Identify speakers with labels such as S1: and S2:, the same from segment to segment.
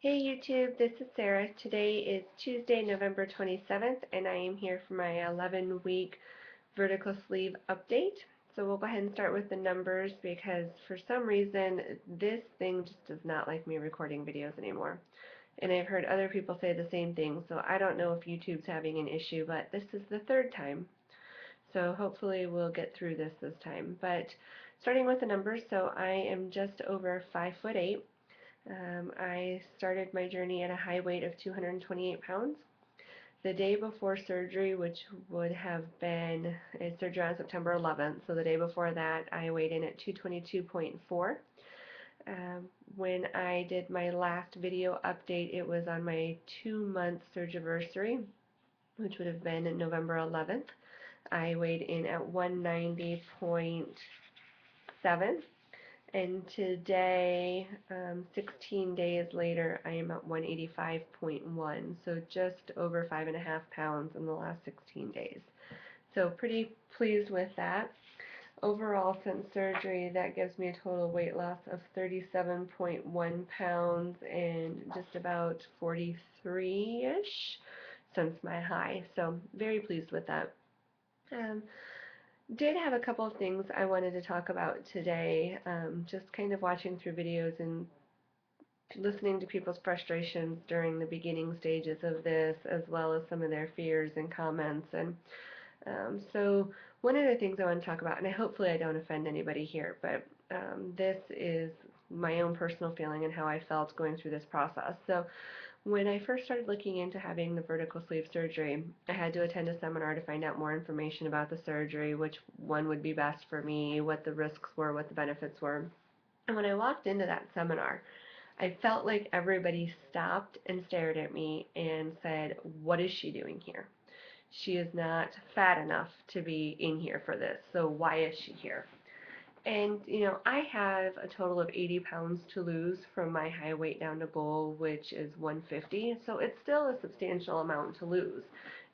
S1: Hey YouTube, this is Sarah. Today is Tuesday, November 27th, and I am here for my 11-week vertical sleeve update. So we'll go ahead and start with the numbers because for some reason this thing just does not like me recording videos anymore. And I've heard other people say the same thing, so I don't know if YouTube's having an issue, but this is the third time. So hopefully we'll get through this time. But starting with the numbers, so I am just over 5'8". I started my journey at a high weight of 228 pounds. The day before surgery, which would have been surgery on September 11th, so the day before that, I weighed in at 222.4. When I did my last video update, it was on my 2-month surgiversary, which would have been November 11th. I weighed in at 190.7. And today, 16 days later, I am at 185.1, so just over 5.5 pounds in the last 16 days. So pretty pleased with that. Overall, since surgery, that gives me a total weight loss of 37.1 pounds and just about 43-ish since my high. So very pleased with that. Did have a couple of things I wanted to talk about today. Just kind of watching through videos and listening to people's frustrations during the beginning stages of this, as well as some of their fears and comments. And so one of the things I want to talk about, and hopefully I don't offend anybody here, but this is my own personal feeling and how I felt going through this process. So when I first started looking into having the vertical sleeve surgery, I had to attend a seminar to find out more information about the surgery, which one would be best for me, what the risks were, what the benefits were. And when I walked into that seminar, I felt like everybody stopped and stared at me and said, "What is she doing here? She is not fat enough to be in here for this, so why is she here?" And, I have a total of 80 pounds to lose from my high weight down to goal, which is 150. So it's still a substantial amount to lose.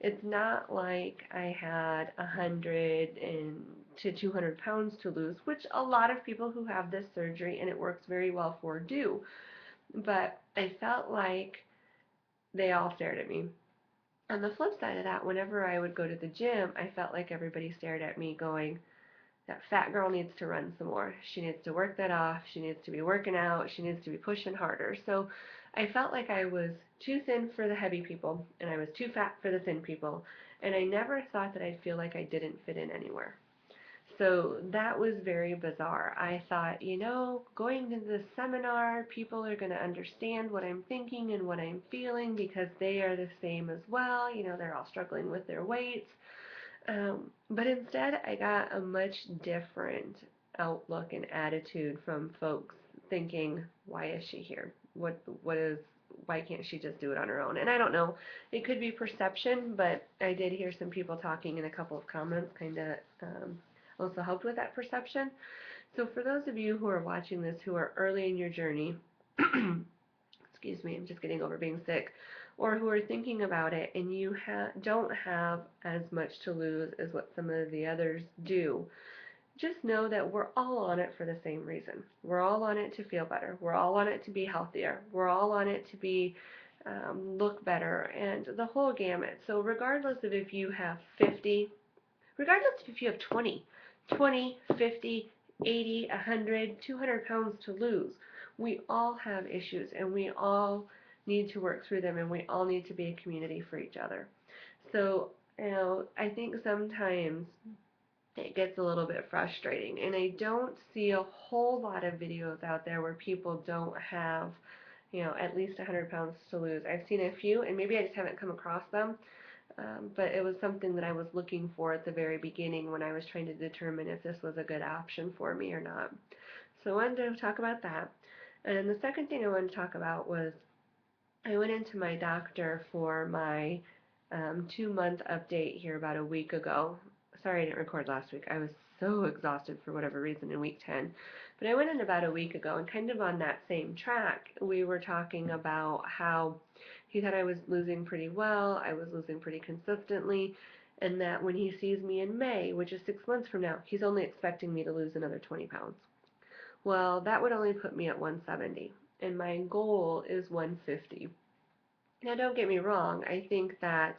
S1: It's not like I had 100 to 200 pounds to lose, which a lot of people who have this surgery, and it works very well for, do. But I felt like they all stared at me. On the flip side of that, whenever I would go to the gym, I felt like everybody stared at me going, "That fat girl needs to run some more. She needs to work that off. She needs to be working out. She needs to be pushing harder." So I felt like I was too thin for the heavy people, and I was too fat for the thin people. And I never thought that I'd feel like I didn't fit in anywhere. So that was very bizarre. I thought, going to this seminar, people are going to understand what I'm thinking and what I'm feeling because they are the same as well. They're all struggling with their weights. But instead, I got a much different outlook and attitude from folks thinking, "Why is she here? Why can't she just do it on her own?" And I don't know, it could be perception, but I did hear some people talking in a couple of comments kind of also helped with that perception. So for those of you who are watching this who are early in your journey, excuse me, I'm just getting over being sick, or who are thinking about it and you don't have as much to lose as what some of the others do, just know that we're all on it for the same reason. We're all on it to feel better. We're all on it to be healthier. We're all on it to be look better, and the whole gamut. So regardless of if you have 50, regardless of if you have 20, 50, 80, 100, 200 pounds to lose, we all have issues and we all need to work through them, and we all need to be a community for each other. So, I think sometimes it gets a little bit frustrating, and I don't see a whole lot of videos out there where people don't have, at least 100 pounds to lose. I've seen a few, and maybe I just haven't come across them, but it was something that I was looking for at the very beginning when I was trying to determine if this was a good option for me or not. So I wanted to talk about that. And the second thing I wanted to talk about was I went into my doctor for my 2-month update here about a week ago. Sorry I didn't record last week. I was so exhausted for whatever reason in week 10. But I went in about a week ago, and kind of on that same track, we were talking about how he thought I was losing pretty well, I was losing pretty consistently, and that when he sees me in May, which is 6 months from now, he's only expecting me to lose another 20 pounds. Well, that would only put me at 170, and my goal is 150. Now, don't get me wrong, I think that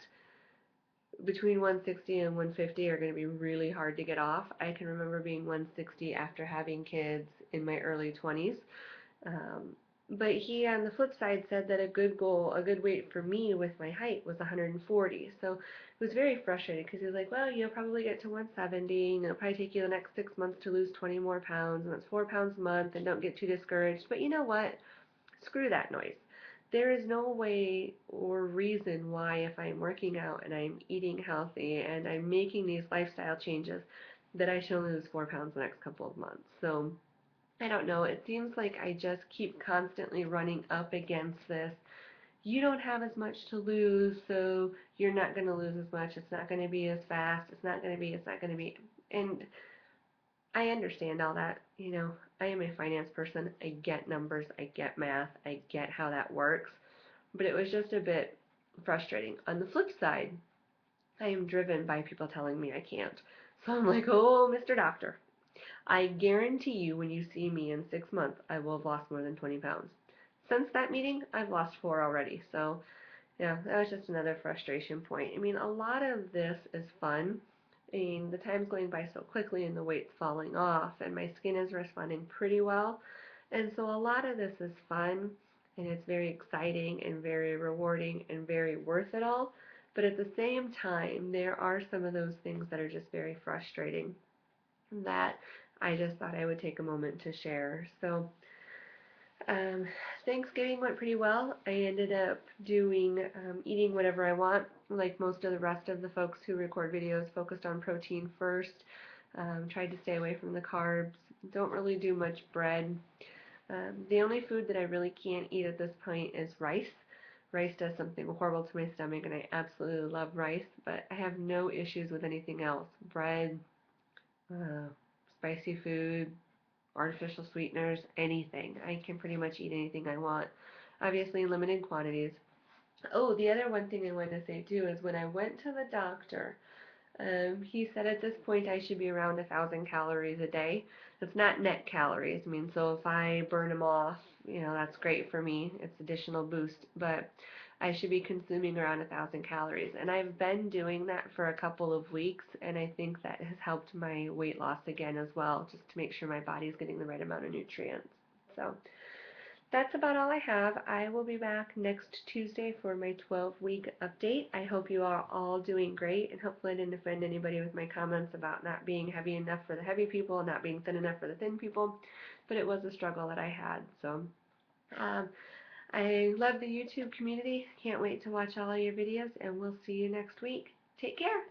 S1: between 160 and 150 are going to be really hard to get off. I can remember being 160 after having kids in my early 20s. Um, but he, on the flip side, said that a good goal, a good weight for me with my height was 140. So it was very frustrating because he was like, well, you'll probably get to 170, and it'll probably take you the next 6 months to lose 20 more pounds, and that's 4 pounds a month, and don't get too discouraged. But you know what? Screw that noise. There is no way or reason why, if I'm working out and I'm eating healthy and I'm making these lifestyle changes, that I should only lose 4 pounds the next couple of months. So I don't know. It seems like I just keep constantly running up against this. You don't have as much to lose, so you're not going to lose as much. It's not going to be as fast. It's not going to be. It's not going to be. And I understand all that. I am a finance person. I get numbers. I get math. I get how that works. But it was just a bit frustrating. On the flip side, I am driven by people telling me I can't. So I'm like, oh, Mr. Doctor, I guarantee you when you see me in 6 months, I will have lost more than 20 pounds. Since that meeting, I've lost 4 already. So, yeah, that was just another frustration point. I mean, a lot of this is fun. I mean, the time's going by so quickly and the weight's falling off, and my skin is responding pretty well. And so a lot of this is fun, and it's very exciting and very rewarding and very worth it all. But at the same time, there are some of those things that are just very frustrating that I just thought I would take a moment to share. So, um, Thanksgiving went pretty well. I ended up eating whatever I want, like most of the rest of the folks who record videos, focused on protein first. Tried to stay away from the carbs. Don't really do much bread. The only food that I really can't eat at this point is rice. Rice does something horrible to my stomach, and I absolutely love rice, but I have no issues with anything else. Bread, uh, spicy food, artificial sweeteners, anything. I can pretty much eat anything I want. Obviously in limited quantities. Oh, the other one thing I wanted to say too is when I went to the doctor, he said at this point I should be around 1,000 calories a day. It's not net calories. I mean, so if I burn them off, that's great for me. It's additional boost, but I should be consuming around 1,000 calories. And I've been doing that for a couple of weeks, and I think that has helped my weight loss again as well, just to make sure my body's getting the right amount of nutrients. So that's about all I have. I will be back next Tuesday for my 12-week update. I hope you are all doing great, and hopefully I didn't offend anybody with my comments about not being heavy enough for the heavy people and not being thin enough for the thin people, but it was a struggle that I had. So um, I love the YouTube community. Can't wait to watch all of your videos, and we'll see you next week. Take care.